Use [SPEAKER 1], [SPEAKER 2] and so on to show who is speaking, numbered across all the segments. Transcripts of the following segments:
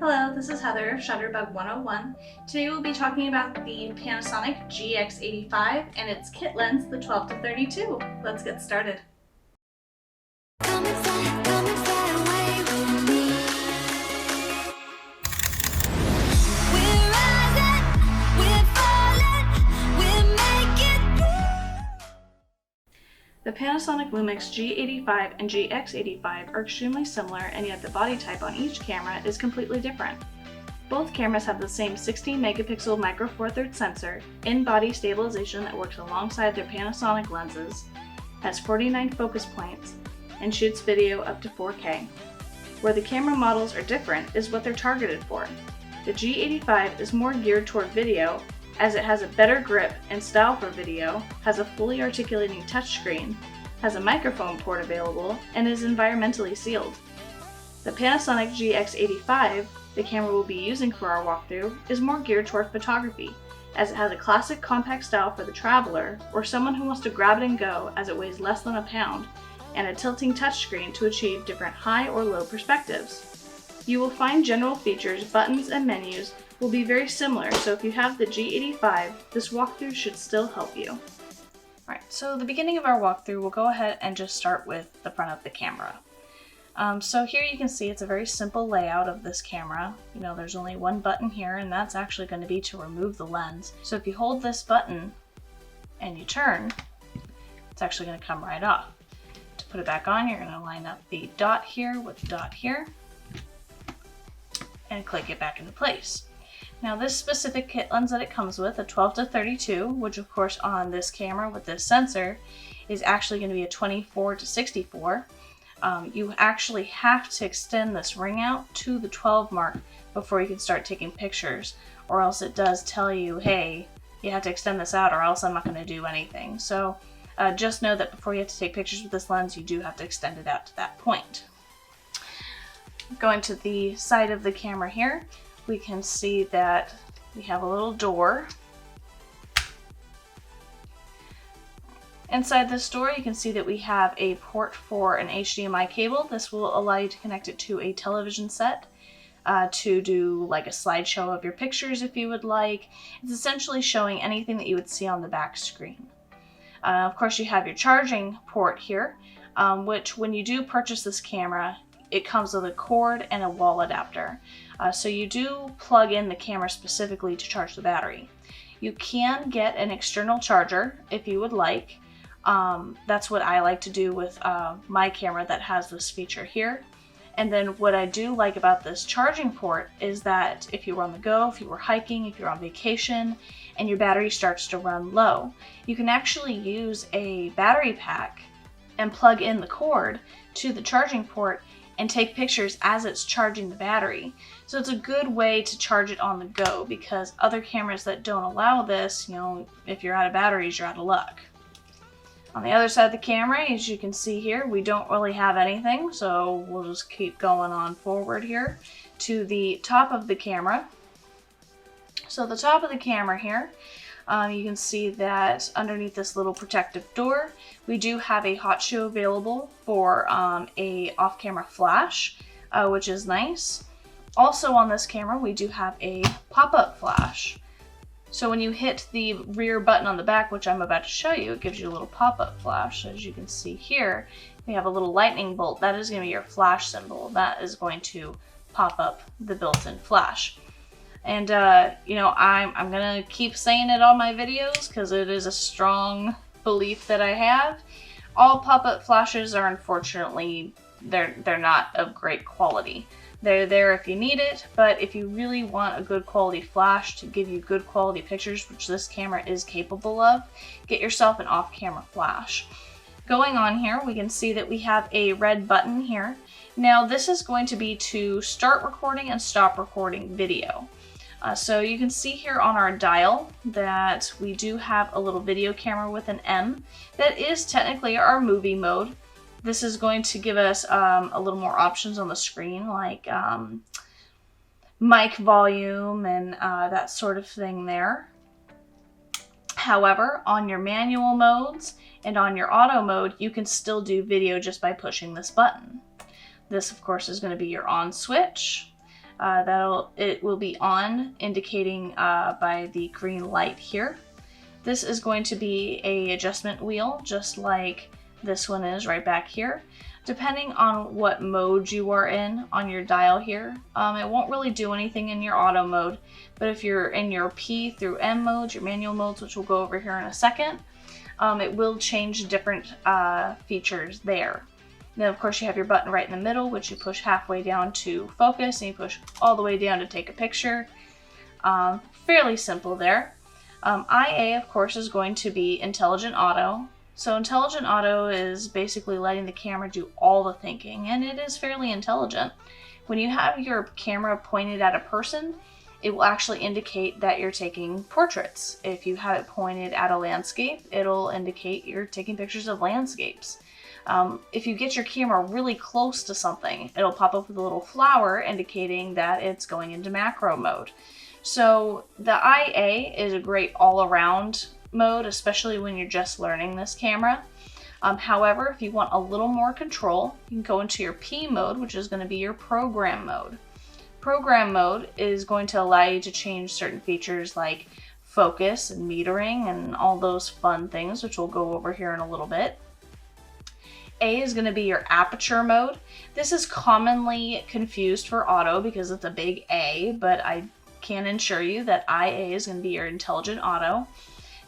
[SPEAKER 1] Hello, this is Heather of Shutterbug 101. Today we'll be talking about the Panasonic Gx85 and its kit lens, the 12-32. Let's get started. The Panasonic Lumix G85 and Gx85 are extremely similar, and yet the body type on each camera is completely different. Both cameras have the same 16 megapixel micro four thirds sensor, in-body stabilization that works alongside their Panasonic lenses, has 49 focus points, and shoots video up to 4K. Where the camera models are different is what they're targeted for. The G85 is more geared toward video, as it has a better grip and style for video, has a fully articulating touchscreen, has a microphone port available, and is environmentally sealed. The Panasonic Gx85, the camera we'll be using for our walkthrough, is more geared toward photography, as it has a classic compact style for the traveler or someone who wants to grab it and go as it weighs less than a pound, and a tilting touchscreen to achieve different high or low perspectives. You will find general features, buttons, and menus will be very similar, so if you have the G85, this walkthrough should still help you. Alright, so the beginning of our walkthrough, we'll go ahead and just start with the front of the camera. So here you can see it's a very simple layout of this camera. You know, there's only one button here, and that's actually going to be to remove the lens. So if you hold this button and you turn, it's actually going to come right off. To put it back on, you're going to line up the dot here with the dot here and click it back into place. Now this specific kit lens that it comes with, a 12-32, which of course on this camera with this sensor is actually going to be a 24-64. You actually have to extend this ring out to the 12 mark before you can start taking pictures, or else it does tell you, hey, you have to extend this out or else I'm not going to do anything. So just know that before you have to take pictures with this lens, you do have to extend it out to that point. Going to the side of the camera here, we can see that we have a little door. Inside this door, you can see that we have a port for an HDMI cable. This will allow you to connect it to a television set to do like a slideshow of your pictures if you would like. It's essentially showing anything that you would see on the back screen. Of course, you have your charging port here, which when you do purchase this camera, it comes with a cord and a wall adapter. So you do plug in the camera specifically to charge the battery. You can get an external charger if you would like. That's what I like to do with my camera that has this feature here. And then what I do like about this charging port is that if you were on the go, if you were hiking, if you're on vacation, and your battery starts to run low, you can actually use a battery pack and plug in the cord to the charging port and take pictures as it's charging the battery. So it's a good way to charge it on the go, because other cameras that don't allow this, you know, if you're out of batteries, you're out of luck. On the other side of the camera, as you can see here, we don't really have anything, so we'll just keep going on forward here to the top of the camera. So the top of the camera here, you can see that underneath this little protective door, we do have a hot shoe available for a off-camera flash, which is nice. Also on this camera, we do have a pop-up flash. So when you hit the rear button on the back, which I'm about to show you, it gives you a little pop-up flash. As you can see here, we have a little lightning bolt. That is going to be your flash symbol. That is going to pop up the built-in flash. And, you know, I'm going to keep saying it on my videos because it is a strong belief that I have. All pop-up flashes are unfortunately, they're not of great quality. They're there if you need it, but if you really want a good quality flash to give you good quality pictures, which this camera is capable of, get yourself an off-camera flash. Going on here, we can see that we have a red button here. Now this is going to be to start recording and stop recording video. So you can see here on our dial that we do have a little video camera with an M. That is technically our movie mode. This is going to give us a little more options on the screen, like mic volume and that sort of thing there. However, on your manual modes and on your auto mode, you can still do video just by pushing this button. This, of course, is going to be your on switch. It will be on, indicating by the green light here. This is going to be a adjustment wheel, just like this one is right back here. Depending on what mode you are in on your dial here, it won't really do anything in your auto mode, but if you're in your P through M modes, your manual modes, which we'll go over here in a second, it will change different features there. Then of course you have your button right in the middle, which you push halfway down to focus, and you push all the way down to take a picture. Fairly simple there. IA, of course, is going to be intelligent auto. So intelligent auto is basically letting the camera do all the thinking, and it is fairly intelligent. When you have your camera pointed at a person, it will actually indicate that you're taking portraits. If you have it pointed at a landscape, it'll indicate you're taking pictures of landscapes. If you get your camera really close to something, it'll pop up with a little flower indicating that it's going into macro mode. So the IA is a great all-around mode, especially when you're just learning this camera. However, if you want a little more control, you can go into your P mode, which is going to be your program mode. Program mode is going to allow you to change certain features like focus and metering and all those fun things, which we'll go over here in a little bit. A is going to be your aperture mode. This is commonly confused for auto because it's a big A, but I can assure you that IA is going to be your intelligent auto.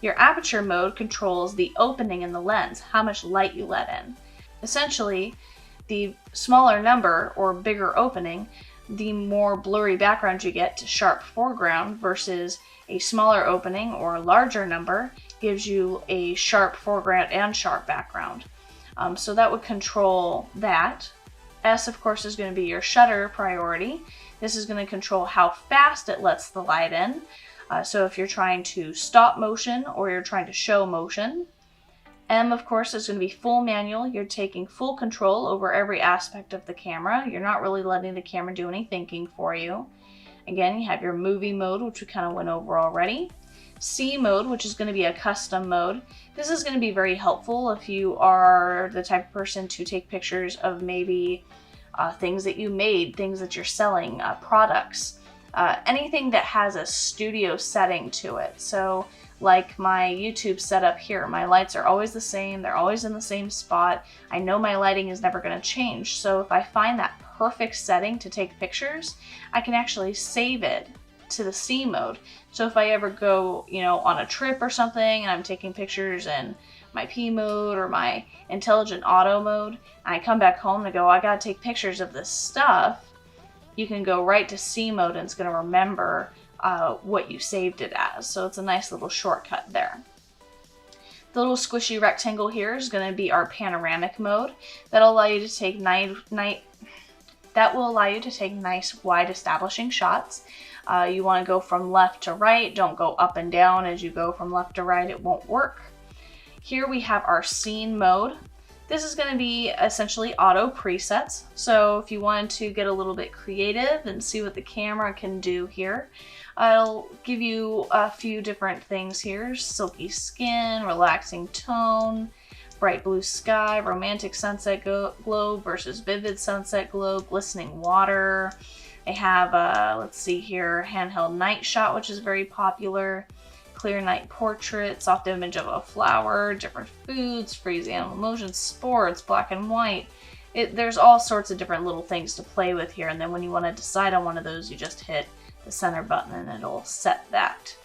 [SPEAKER 1] Your aperture mode controls the opening in the lens, how much light you let in. Essentially, the smaller number or bigger opening, the more blurry background you get to sharp foreground, versus a smaller opening or larger number gives you a sharp foreground and sharp background. So that would control that. S, of course, is going to be your shutter priority. This is going to control how fast it lets the light in. So if you're trying to stop motion or you're trying to show motion. M, of course, is going to be full manual. You're taking full control over every aspect of the camera. You're not really letting the camera do any thinking for you. Again, you have your movie mode, which we kind of went over already. C mode, which is going to be a custom mode. This is going to be very helpful if you are the type of person to take pictures of maybe things that you made, things that you're selling, products, anything that has a studio setting to it. So like my YouTube setup here, my lights are always the same, they're always in the same spot. I know my lighting is never going to change, so if I find that perfect setting to take pictures, I can actually save it to the C mode. So if I ever go, on a trip or something and I'm taking pictures in my P mode or my intelligent auto mode, and I come back home and go, I gotta take pictures of this stuff, you can go right to C mode and it's gonna remember what you saved it as. So it's a nice little shortcut there. The little squishy rectangle here is going to be our panoramic mode. That'll allow you to take nice wide establishing shots. You want to go from left to right. Don't go up and down as you go from left to right. It won't work. Here we have our scene mode. This is going to be essentially auto presets. So if you wanted to get a little bit creative and see what the camera can do here, I'll give you a few different things here. Silky skin, relaxing tone, bright blue sky, romantic sunset glow versus vivid sunset glow, glistening water. They have, let's see here, handheld night shot, which is very popular. Clear night portrait, soft image of a flower, different foods, freeze animal motion, sports, black and white. There's all sorts of different little things to play with here, and then when you want to decide on one of those, you just hit the center button and it'll set that.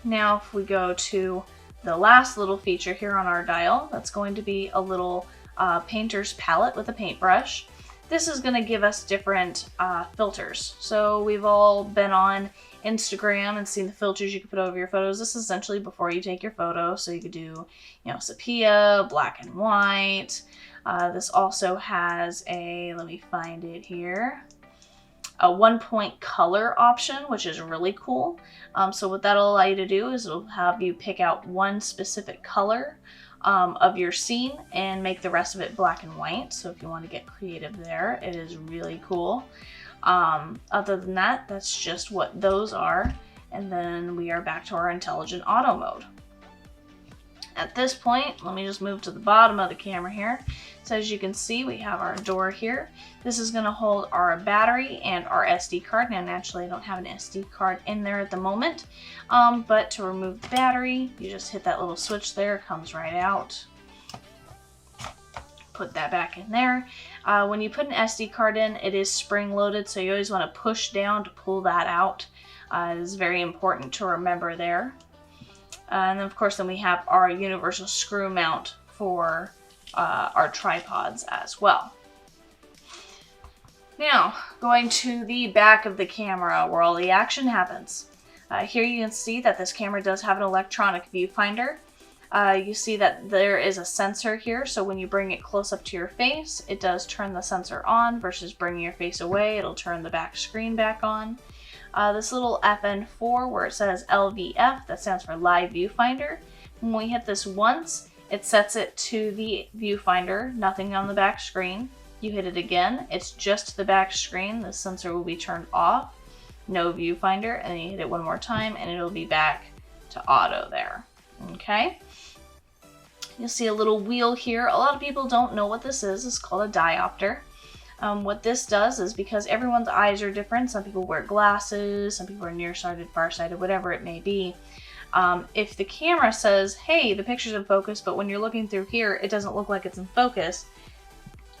[SPEAKER 1] Now if we go to the last little feature here on our dial, that's going to be a little painter's palette with a paintbrush. This is going to give us different filters. So we've all been on Instagram and seen the filters you can put over your photos. This is essentially before you take your photo. So you could do, sepia, black and white. This also has a, let me find it here, a 1-point color option, which is really cool. So what that'll allow you to do is it'll have you pick out one specific color of your scene and make the rest of it black and white. So if you want to get creative there, it is really cool. Other than that, that's just what those are. And then we are back to our intelligent auto mode. At this point, let me just move to the bottom of the camera here. So as you can see, we have our door here. This is going to hold our battery and our SD card. Now, naturally, I don't have an SD card in there at the moment, but to remove the battery, you just hit that little switch there. It comes right out. Put that back in there. When you put an SD card in, it is spring-loaded, so you always want to push down to pull that out. It is very important to remember there. And then, of course, then we have our universal screw mount for our tripods as well. Now, going to the back of the camera where all the action happens. Here you can see that this camera does have an electronic viewfinder. You see that there is a sensor here, so when you bring it close up to your face, it does turn the sensor on versus bringing your face away. It'll turn the back screen back on. This little FN4 where it says LVF, that stands for Live Viewfinder. When we hit this once, it sets it to the viewfinder, nothing on the back screen. You hit it again, it's just the back screen. The sensor will be turned off, no viewfinder, and then you hit it one more time and it'll be back to auto there. Okay? You'll see a little wheel here. A lot of people don't know what this is. It's called a diopter. What this does is, because everyone's eyes are different, some people wear glasses, some people are nearsighted, farsighted, whatever it may be. If the camera says, hey, the picture's in focus, but when you're looking through here, it doesn't look like it's in focus,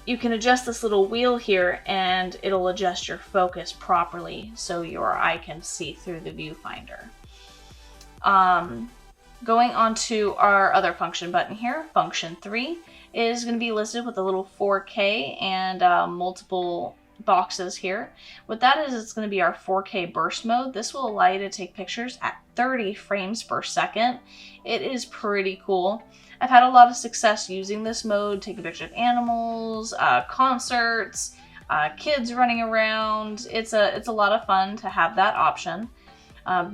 [SPEAKER 1] you can adjust this little wheel here and it'll adjust your focus properly so your eye can see through the viewfinder. Going on to our other function button here, function 3 is going to be listed with a little 4K and multiple boxes here. What that is, it's going to be our 4K burst mode. This will allow you to take pictures at 30 frames per second. It is pretty cool. I've had a lot of success using this mode, taking pictures of animals, concerts, kids running around. It's a lot of fun to have that option.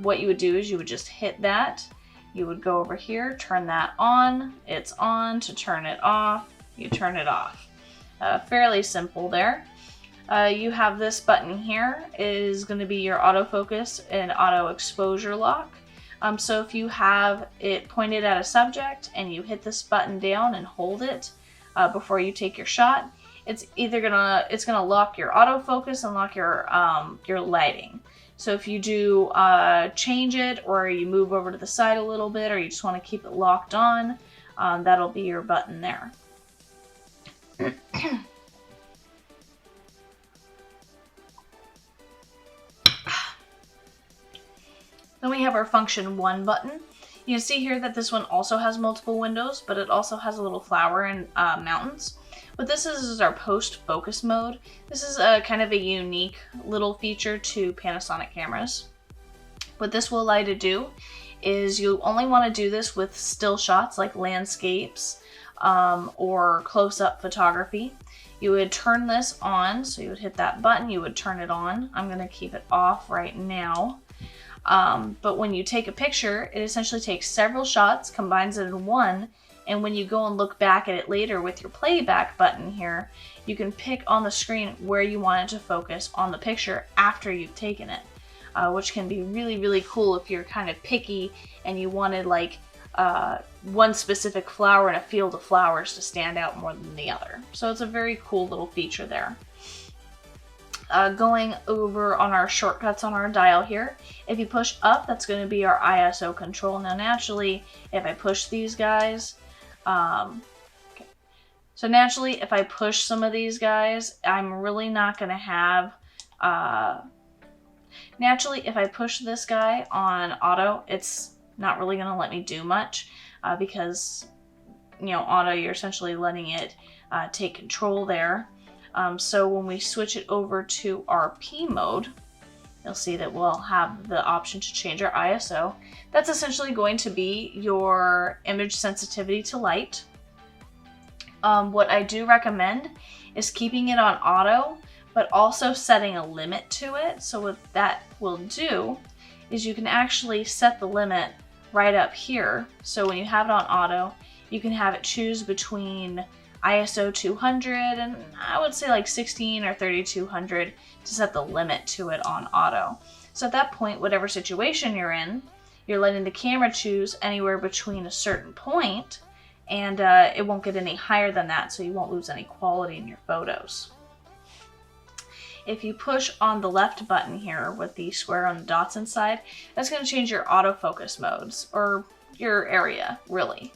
[SPEAKER 1] What you would do is you would just hit that. You would go over here, turn that on. It's on. To turn it off, you turn it off. Fairly simple there. You have this button here is going to be your autofocus and auto exposure lock. So if you have it pointed at a subject and you hit this button down and hold it before you take your shot, it's either gonna lock your autofocus and lock your lighting. So if you do change it, or you move over to the side a little bit, or you just want to keep it locked on, that'll be your button there. Then we have our function 1 button. You can see here that this one also has multiple windows, but it also has a little flower and mountains. What this is our post-focus mode. This is kind of a unique little feature to Panasonic cameras. What this will allow you to do is you only want to do this with still shots like landscapes or close-up photography. You would turn this on, so you would hit that button, you would turn it on. I'm going to keep it off right now. But when you take a picture, it essentially takes several shots, combines it in one, and when you go and look back at it later with your playback button here, you can pick on the screen where you want it to focus on the picture after you've taken it, which can be really, really cool if you're kind of picky and you wanted like one specific flower in a field of flowers to stand out more than the other. So it's a very cool little feature there. Going over on our shortcuts on our dial here, if you push up, that's going to be our ISO control. Now naturally, if I push these guys, okay. So naturally, if I push some of these guys, I'm really not going to have, naturally, if I push this guy on auto, it's not really going to let me do much because, you know, auto, you're essentially letting it take control there. So when we switch it over to our P mode, you'll see that we'll have the option to change our ISO. That's essentially going to be your image sensitivity to light. What I do recommend is keeping it on auto, but also setting a limit to it. So what that will do is you can actually set the limit right up here. So when you have it on auto, you can have it choose between ISO 200 and I would say like 16 or 3200 to set the limit to it on auto. So at that point, whatever situation you're in, you're letting the camera choose anywhere between a certain point, and it won't get any higher than that, so you won't lose any quality in your photos. If you push on the left button here with the square on the dots inside, that's going to change your autofocus modes, or your area, really.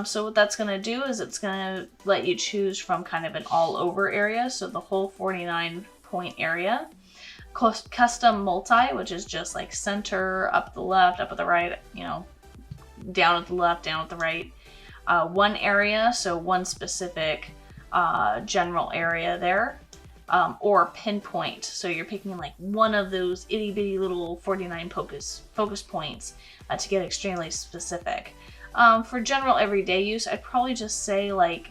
[SPEAKER 1] So what that's going to do is it's going to let you choose from kind of an all-over area, so the whole 49-point area. Custom multi, which is just like center, up the left, up at the right, you know, down at the left, down at the right. One area, so one specific general area there. Or pinpoint, so you're picking like one of those itty bitty little 49 focus points to get extremely specific. For general everyday use, I'd probably just say like,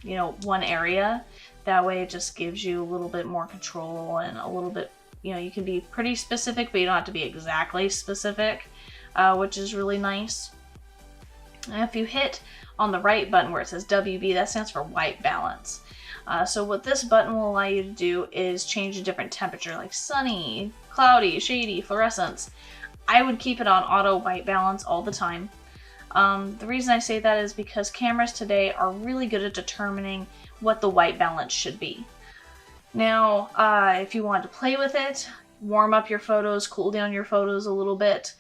[SPEAKER 1] you know, one area. That way it just gives you a little bit more control and a little bit, you know, you can be pretty specific, but you don't have to be exactly specific, which is really nice. And if you hit on the right button where it says WB, that stands for white balance. So what this button will allow you to do is change a different temperature, like sunny, cloudy, shady, fluorescence. I would keep it on auto white balance all the time. The reason I say that is because cameras today are really good at determining what the white balance should be. Now, if you want to play with it, warm up your photos, cool down your photos a little bit,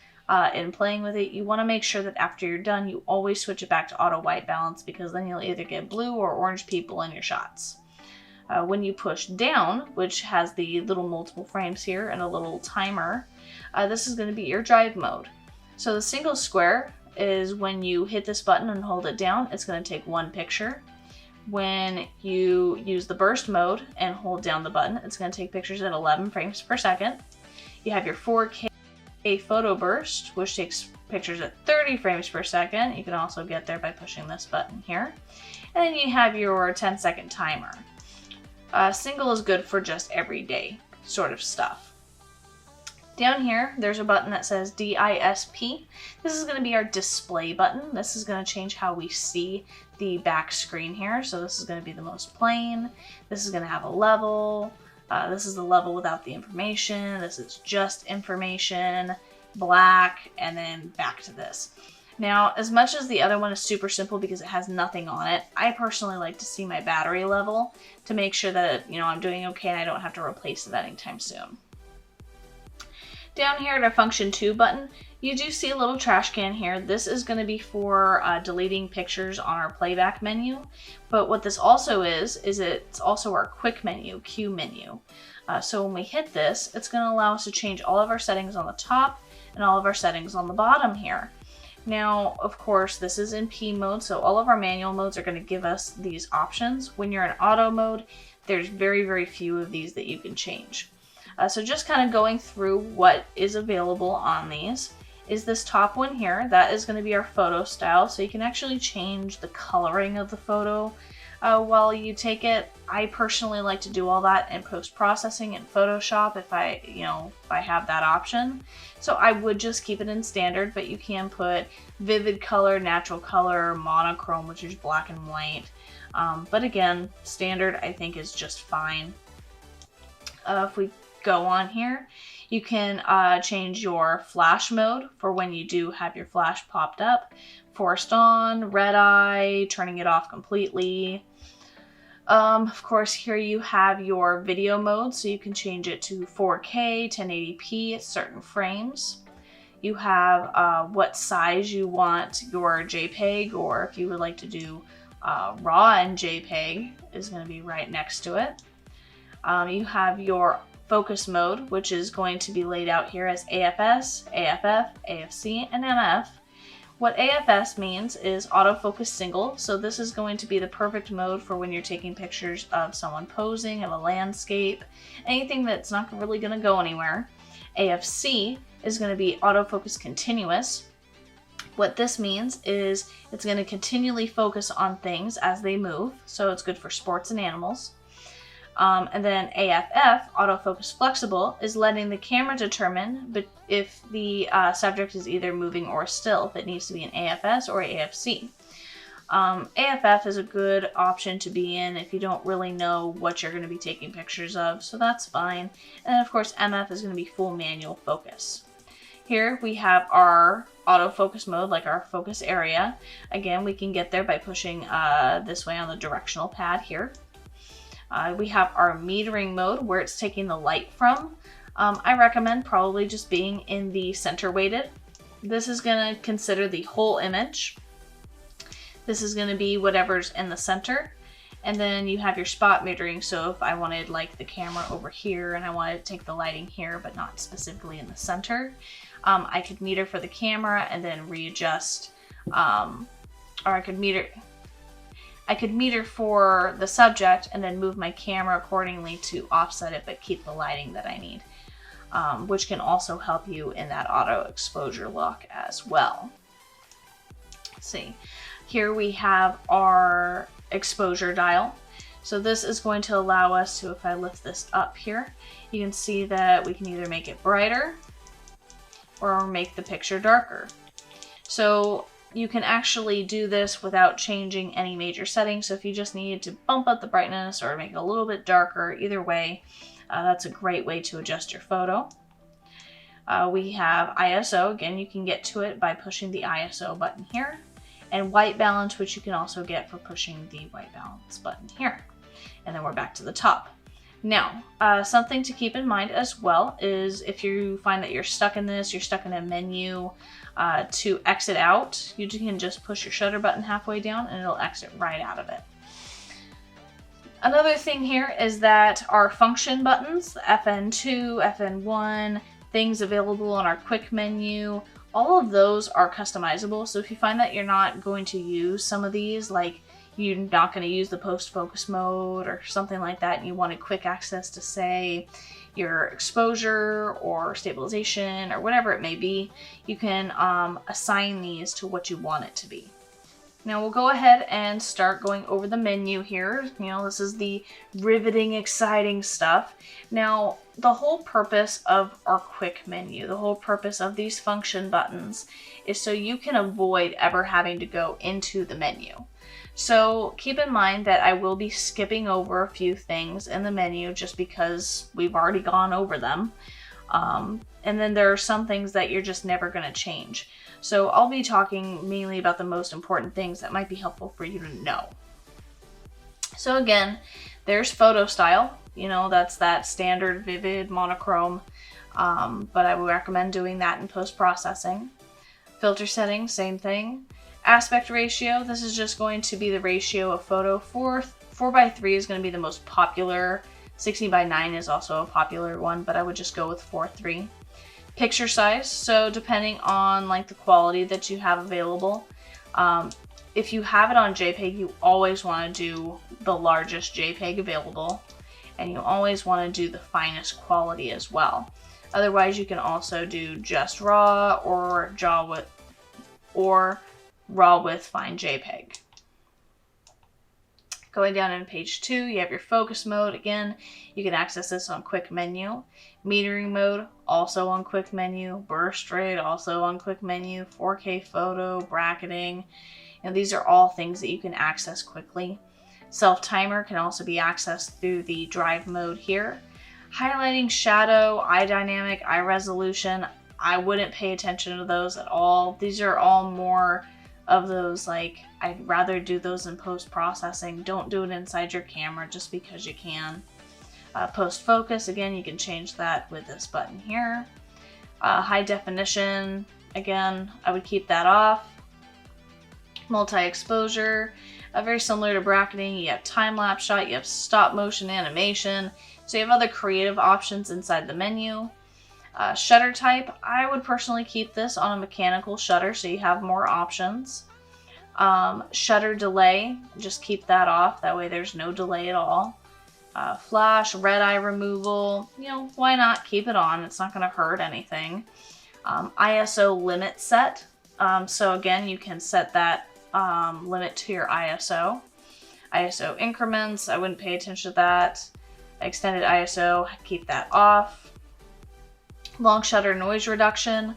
[SPEAKER 1] in playing with it, you want to make sure that after you're done, you always switch it back to auto white balance, because then you'll either get blue or orange people in your shots. When you push down, which has the little multiple frames here and a little timer, this is going to be your drive mode. So the single square is when you hit this button and hold it down, it's going to take one picture. When you use the burst mode and hold down the button, it's going to take pictures at 11 frames per second. You have your 4K photo burst, which takes pictures at 30 frames per second. You can also get there by pushing this button here. And then you have your 10-second timer. Single is good for just everyday sort of stuff. Down here, there's a button that says DISP. This is going to be our display button. This is going to change how we see the back screen here. So this is going to be the most plain. This is going to have a level. This is the level without the information. This is just information, black, and then back to this. Now, as much as the other one is super simple because it has nothing on it, I personally like to see my battery level to make sure that, you know, I'm doing okay and I don't have to replace it anytime soon. Down here at our function 2 button, you do see a little trash can here. This is going to be for deleting pictures on our playback menu. But what this also is it's also our quick menu, Q menu. So when we hit this, it's going to allow us to change all of our settings on the top and all of our settings on the bottom here. Now, of course, this is in P mode, so all of our manual modes are going to give us these options. When you're in auto mode, there's very, very few of these that you can change. So just kind of going through what is available on these is this top one here. That is going to be our photo style, so you can actually change the coloring of the photo while you take it. I personally like to do all that in post-processing in Photoshop if I have that option. So I would just keep it in standard, but you can put vivid color, natural color, monochrome, which is black and white. But again, standard I think is just fine. If we go on here, you can change your flash mode for when you do have your flash popped up. Forced on, red eye, turning it off completely. Of course, here you have your video mode, so you can change it to 4K, 1080p at certain frames. You have what size you want your JPEG, or if you would like to do RAW and JPEG is going to be right next to it. You have your focus mode, which is going to be laid out here as AFS, AFF, AFC, and MF. What AFS means is autofocus single, so this is going to be the perfect mode for when you're taking pictures of someone posing, of a landscape, anything that's not really going to go anywhere. AFC is going to be autofocus continuous. What this means is it's going to continually focus on things as they move, so it's good for sports and animals. And then AFF, autofocus flexible, is letting the camera determine if the subject is either moving or still, if it needs to be an AFS or AFC. AFF is a good option to be in if you don't really know what you're going to be taking pictures of, so that's fine. And then of course MF is going to be full manual focus. Here we have our autofocus mode, like our focus area. Again, we can get there by pushing this way on the directional pad here. We have our metering mode where it's taking the light from. I recommend probably just being in the center weighted. This is going to consider the whole image. This is going to be whatever's in the center. And then you have your spot metering. So if I wanted like the camera over here and I wanted to take the lighting here, but not specifically in the center, I could meter for the camera and then readjust, or I could meter for the subject and then move my camera accordingly to offset it, but keep the lighting that I need, which can also help you in that auto exposure look as well. Let's see, here we have our exposure dial. So this is going to allow us to, if I lift this up here, you can see that we can either make it brighter or make the picture darker. So you can actually do this without changing any major settings. So if you just need to bump up the brightness or make it a little bit darker, either way, that's a great way to adjust your photo. We have ISO. Again, you can get to it by pushing the ISO button here. And white balance, which you can also get for pushing the white balance button here. And then we're back to the top. Now, something to keep in mind as well is if you find that you're stuck in this, you're stuck in a menu, to exit out, you can just push your shutter button halfway down and it'll exit right out of it. Another thing here is that our function buttons, FN2, FN1, things available on our quick menu, all of those are customizable. So if you find that you're not going to use some of these, like you're not going to use the post-focus mode or something like that, and you wanted quick access to, say, your exposure or stabilization or whatever it may be, you can assign these to what you want it to be. Now we'll go ahead and start going over the menu here. You know, this is the riveting, exciting stuff. Now, the whole purpose of our quick menu, the whole purpose of these function buttons is so you can avoid ever having to go into the menu. So keep in mind that I will be skipping over a few things in the menu just because we've already gone over them. And then there are some things that you're just never going to change. So I'll be talking mainly about the most important things that might be helpful for you to know. So again, there's photo style. You know, that's that standard vivid monochrome, but I would recommend doing that in post-processing. Filter settings, same thing. Aspect ratio, this is just going to be the ratio of photo. 4:3 is going to be the most popular. 16:9 is also a popular one, but I would just go with 4:3. Picture size, so depending on like the quality that you have available, if you have it on JPEG, you always want to do the largest JPEG available, and you always want to do the finest quality as well. Otherwise, you can also do just RAW or RAW with fine JPEG. Going down on page 2, you have your focus mode. Again, you can access this on quick menu. Metering mode, also on quick menu. Burst rate, also on quick menu. 4K photo, bracketing. And these are all things that you can access quickly. Self-timer can also be accessed through the drive mode here. Highlighting, shadow, eye dynamic, eye resolution, I wouldn't pay attention to those at all. These are all more of those, like, I'd rather do those in post-processing. Don't do it inside your camera just because you can. Post-focus, again, you can change that with this button here. High definition, again, I would keep that off. Multi-exposure, very similar to bracketing. You have time-lapse shot, you have stop-motion animation, so you have other creative options inside the menu. Shutter type, I would personally keep this on a mechanical shutter so you have more options. Shutter delay, just keep that off, that way there's no delay at all. Flash, red eye removal, you know, why not keep it on? It's not going to hurt anything. ISO limit set, so again, you can set that limit to your ISO. ISO increments, I wouldn't pay attention to that. Extended ISO, keep that off. Long shutter noise reduction,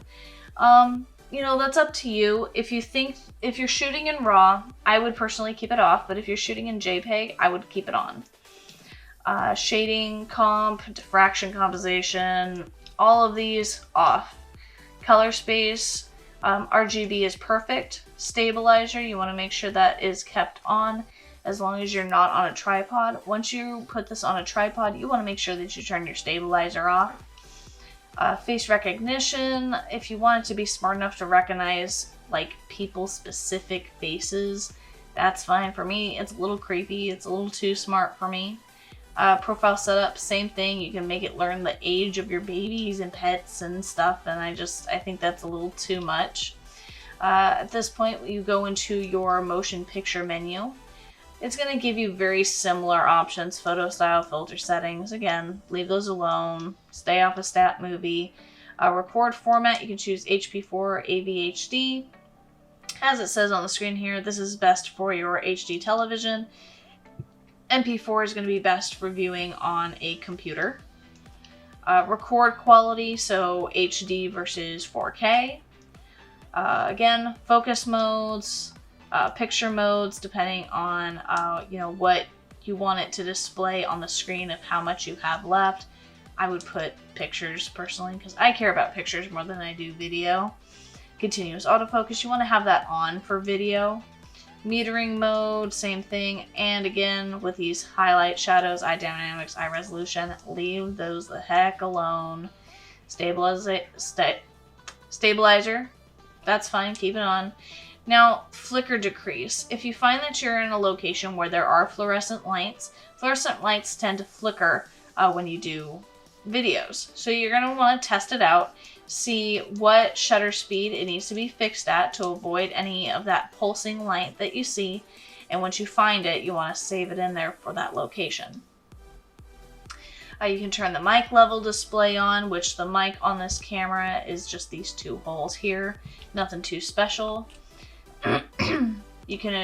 [SPEAKER 1] you know, that's up to you. If you're shooting in RAW, I would personally keep it off, but if you're shooting in JPEG, I would keep it on. Shading, comp, diffraction, composition, all of these off. Color space, RGB is perfect. Stabilizer, you want to make sure that is kept on as long as you're not on a tripod. Once you put this on a tripod, you want to make sure that you turn your stabilizer off. Face recognition, if you want it to be smart enough to recognize like people's specific faces, that's fine. For me, it's a little creepy. It's a little too smart for me. Profile setup, same thing. You can make it learn the age of your babies and pets and stuff, and I think that's a little too much. At this point, you go into your motion picture menu. It's going to give you very similar options: photo style, filter settings. Again, leave those alone. Stay off a stat movie. Record format, you can choose HP4 or AVHD. As it says on the screen here, this is best for your HD television. MP4 is going to be best for viewing on a computer. Record quality, so HD versus 4K. Again, focus modes, picture modes, depending on what you want it to display on the screen of how much you have left. I would put pictures personally because I care about pictures more than I do video. Continuous autofocus, you want to have that on for video. Metering mode, same thing. And again, with these highlight, shadows, eye dynamics, eye resolution, leave those the heck alone. Stabilizer, that's fine, keep it on. Now, flicker decrease. If you find that you're in a location where there are fluorescent lights tend to flicker when you do videos. So you're going to want to test it out, see what shutter speed it needs to be fixed at to avoid any of that pulsing light that you see. And once you find it, you want to save it in there for that location. You can turn the mic level display on, which the mic on this camera is just these two holes here. Nothing too special. You can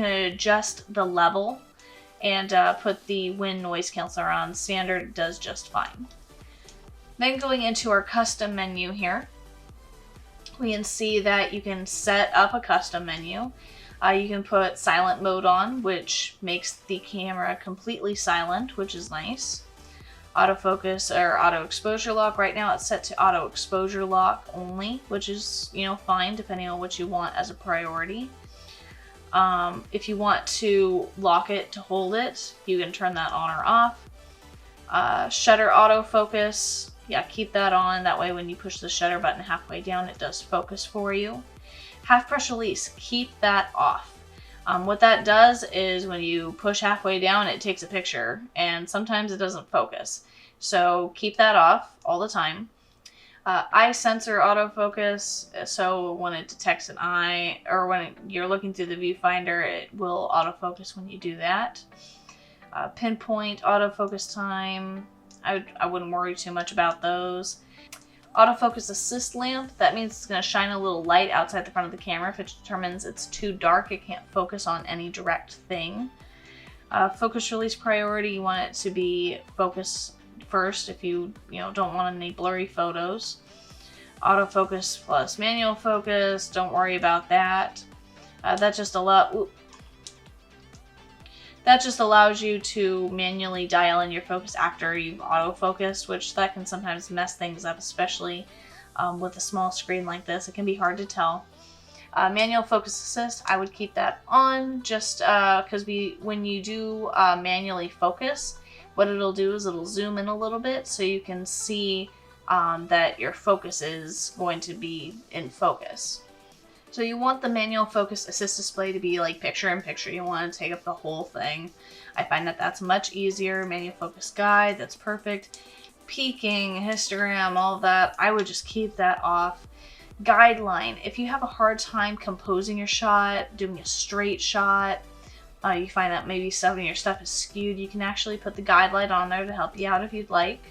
[SPEAKER 1] adjust the level and put the wind noise canceller on standard. Does just fine. Then going into our custom menu here, we can see that you can set up a custom menu. You can put silent mode on, which makes the camera completely silent, which is nice. Autofocus or auto exposure lock. Right now it's set to auto exposure lock only, which is, fine depending on what you want as a priority. If you want to lock it to hold it, you can turn that on or off. Shutter autofocus, yeah, keep that on. That way when you push the shutter button halfway down, it does focus for you. Half press release, keep that off. What that does is when you push halfway down, it takes a picture, and sometimes it doesn't focus. So keep that off all the time. Eye sensor autofocus, so when it detects an eye, or when you're looking through the viewfinder, it will autofocus when you do that. Pinpoint autofocus time, I wouldn't worry too much about those. Autofocus assist lamp, that means it's going to shine a little light outside the front of the camera. If it determines it's too dark, it can't focus on any direct thing. Focus release priority, you want it to be focus first if you don't want any blurry photos. Autofocus plus manual focus, don't worry about that. That just allows you to manually dial in your focus after you've autofocused, which that can sometimes mess things up, especially with a small screen like this. It can be hard to tell. Manual focus assist, I would keep that on just because when you do manually focus, what it'll do is it'll zoom in a little bit so you can see that your focus is going to be in focus. So you want the manual focus assist display to be like picture in picture. You want to take up the whole thing. I find that that's much easier. Manual focus guide, that's perfect. Peaking, histogram, all of that, I would just keep that off. Guideline, if you have a hard time composing your shot, doing a straight shot, you find that maybe some of your stuff is skewed, you can actually put the guideline on there to help you out if you'd like.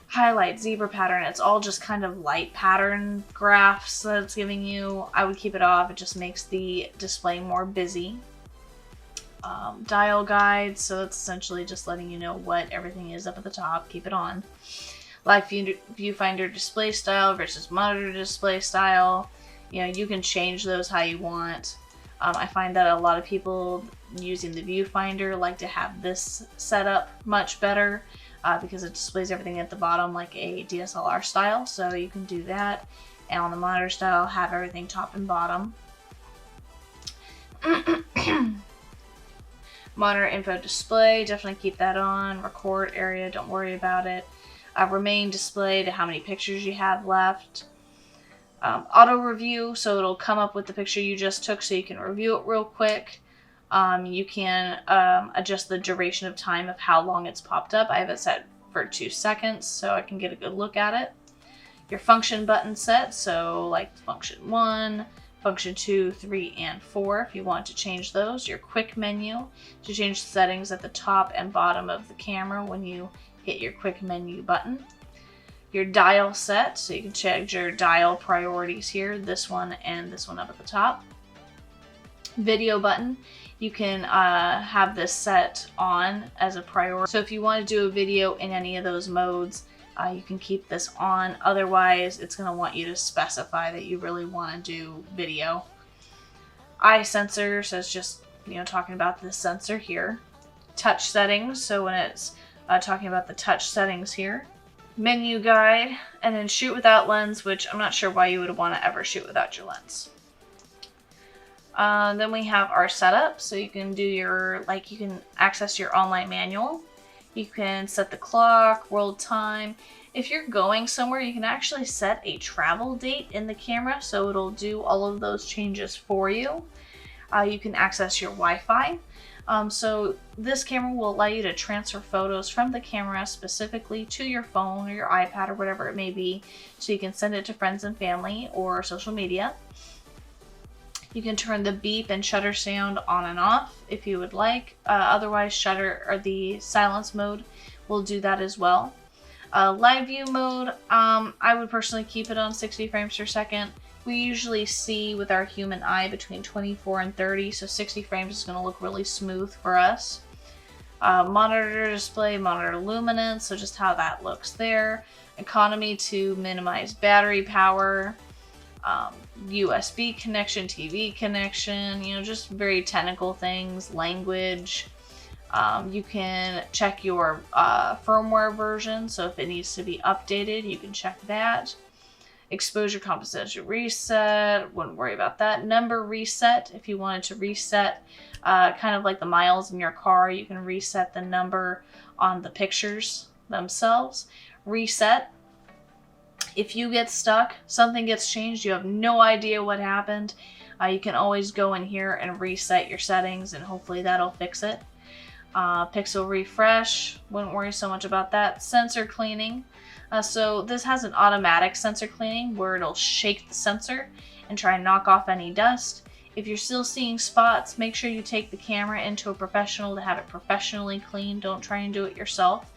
[SPEAKER 1] Highlight, zebra pattern, it's all just kind of light pattern graphs that it's giving you. I would keep it off, it just makes the display more busy. Dial guide, so it's essentially just letting you know what everything is up at the top, keep it on. Live viewfinder display style versus monitor display style, you can change those how you want. I find that a lot of people using the viewfinder like to have this set up much better. because it displays everything at the bottom like a DSLR style. So you can do that. And on the monitor style, have everything top and bottom. Monitor info display, definitely keep that on. Record area, don't worry about it. Remain display to how many pictures you have left. Auto review, so it'll come up with the picture you just took so you can review it real quick. You can adjust the duration of time of how long it's popped up. I have it set for 2 seconds so I can get a good look at it. Your function button set, so like function 1, function 2, 3, and 4 if you want to change those. Your quick menu to change the settings at the top and bottom of the camera when you hit your quick menu button. Your dial set, so you can check your dial priorities here, this one and this one up at the top. Video button, you can have this set on as a priority. So if you want to do a video in any of those modes, you can keep this on. Otherwise, it's going to want you to specify that you really want to do video. Eye sensor, so it's just, talking about this sensor here. Touch settings, so when it's talking about the touch settings here. Menu guide, and then shoot without lens, which I'm not sure why you would want to ever shoot without your lens. Then we have our setup, so you can do you can access your online manual. You can set the clock, world time. If you're going somewhere, you can actually set a travel date in the camera, so it'll do all of those changes for you. You can access your Wi-Fi. So this camera will allow you to transfer photos from the camera specifically to your phone or your iPad or whatever it may be, so you can send it to friends and family or social media. You can turn the beep and shutter sound on and off if you would like. Otherwise, shutter or the silence mode will do that as well. Live view mode, I would personally keep it on 60 frames per second. We usually see with our human eye between 24 and 30, so 60 frames is going to look really smooth for us. Monitor display, monitor luminance, so just how that looks there. Economy to minimize battery power. USB connection, TV connection, just very technical things, language. You can check your firmware version, so if it needs to be updated, you can check that. Exposure composition reset, wouldn't worry about that. Number reset, if you wanted to reset kind of like the miles in your car, you can reset the number on the pictures themselves. Reset. If you get stuck, something gets changed, you have no idea what happened, you can always go in here and reset your settings and hopefully that'll fix it. Pixel refresh, wouldn't worry so much about that. Sensor cleaning. So this has an automatic sensor cleaning where it'll shake the sensor and try and knock off any dust. If you're still seeing spots, make sure you take the camera into a professional to have it professionally cleaned. Don't try and do it yourself.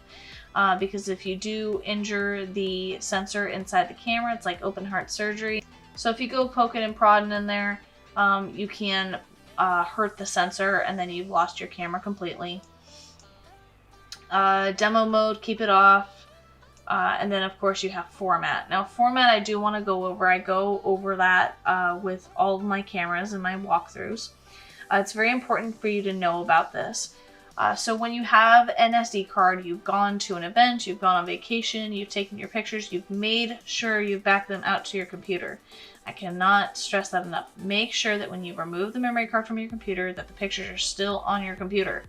[SPEAKER 1] Because if you do injure the sensor inside the camera, it's like open heart surgery. So if you go poking and prodding in there, you can hurt the sensor and then you've lost your camera completely. Demo mode, keep it off. And then of course you have format. Now format I do want to go over. I go over that with all of my cameras and my walkthroughs. It's very important for you to know about this. So when you have an SD card, you've gone to an event, you've gone on vacation, you've taken your pictures, you've made sure you've backed them out to your computer. I cannot stress that enough. Make sure that when you remove the memory card from your computer, that the pictures are still on your computer.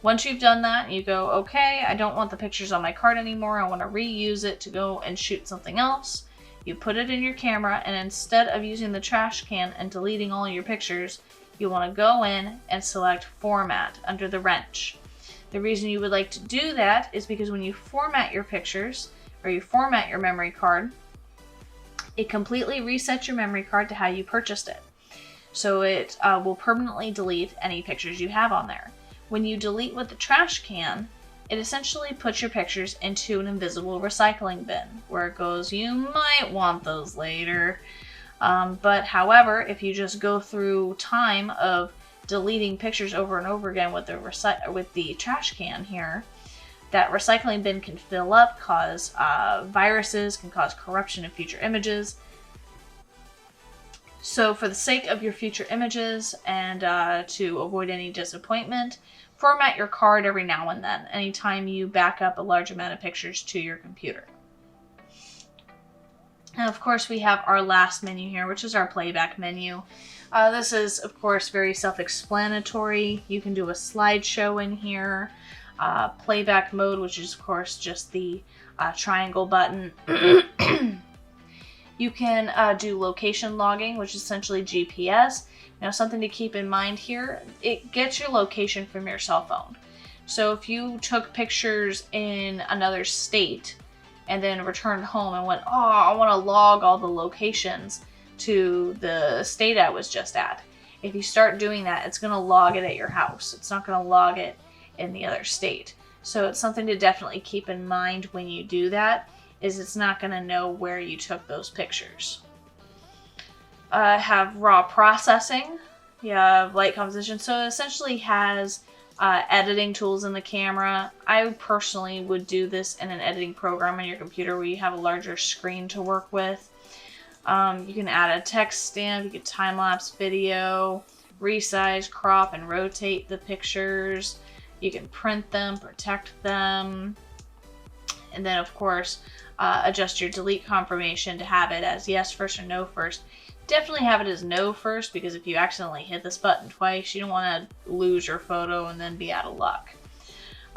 [SPEAKER 1] Once you've done that, you go, okay, I don't want the pictures on my card anymore. I want to reuse it to go and shoot something else. You put it in your camera, and instead of using the trash can and deleting all your pictures, you want to go in and select Format under the wrench. The reason you would like to do that is because when you format your pictures, or you format your memory card, it completely resets your memory card to how you purchased it. So it will permanently delete any pictures you have on there. When you delete with the trash can, it essentially puts your pictures into an invisible recycling bin, where it goes, you might want those later. But however, if you just go through time of deleting pictures over and over again with the trash can here, that recycling bin can fill up, cause viruses, can cause corruption of future images. So for the sake of your future images and to avoid any disappointment, format your card every now and then, anytime you back up a large amount of pictures to your computer. And of course, we have our last menu here, which is our playback menu. This is, of course, very self-explanatory. You can do a slideshow in here. Playback mode, which is, of course, just the triangle button. You can do location logging, which is essentially GPS. Now, something to keep in mind here, it gets your location from your cell phone. So if you took pictures in another state and then returned home and went, oh, I want to log all the locations to the state I was just at. If you start doing that, it's going to log it at your house. It's not going to log it in the other state. So it's something to definitely keep in mind when you do that, is it's not going to know where you took those pictures. Have raw processing. You have light composition. So it essentially has editing tools in the camera. I personally would do this in an editing program on your computer where you have a larger screen to work with. You can add a text stamp, you can time-lapse video, resize, crop, and rotate the pictures. You can print them, protect them, and then of course adjust your delete confirmation to have it as yes first or no first. Definitely have it as no first, because if you accidentally hit this button twice, you don't want to lose your photo and then be out of luck.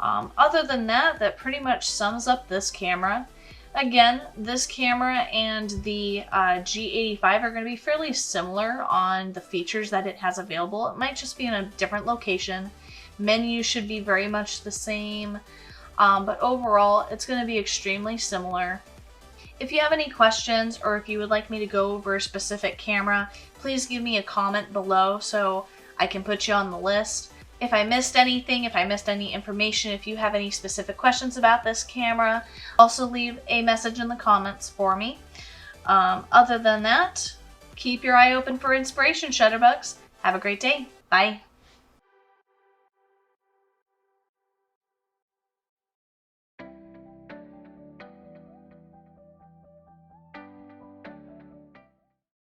[SPEAKER 1] Other than that, that pretty much sums up this camera. Again, this camera and the G85 are going to be fairly similar on the features that it has available. It might just be in a different location. Menus should be very much the same, but overall, it's going to be extremely similar. If you have any questions, or if you would like me to go over a specific camera, please give me a comment below so I can put you on the list. If I missed anything, if I missed any information, if you have any specific questions about this camera, also leave a message in the comments for me. Other than that, keep your eye open for inspiration, Shutterbugs. Have a great day. Bye.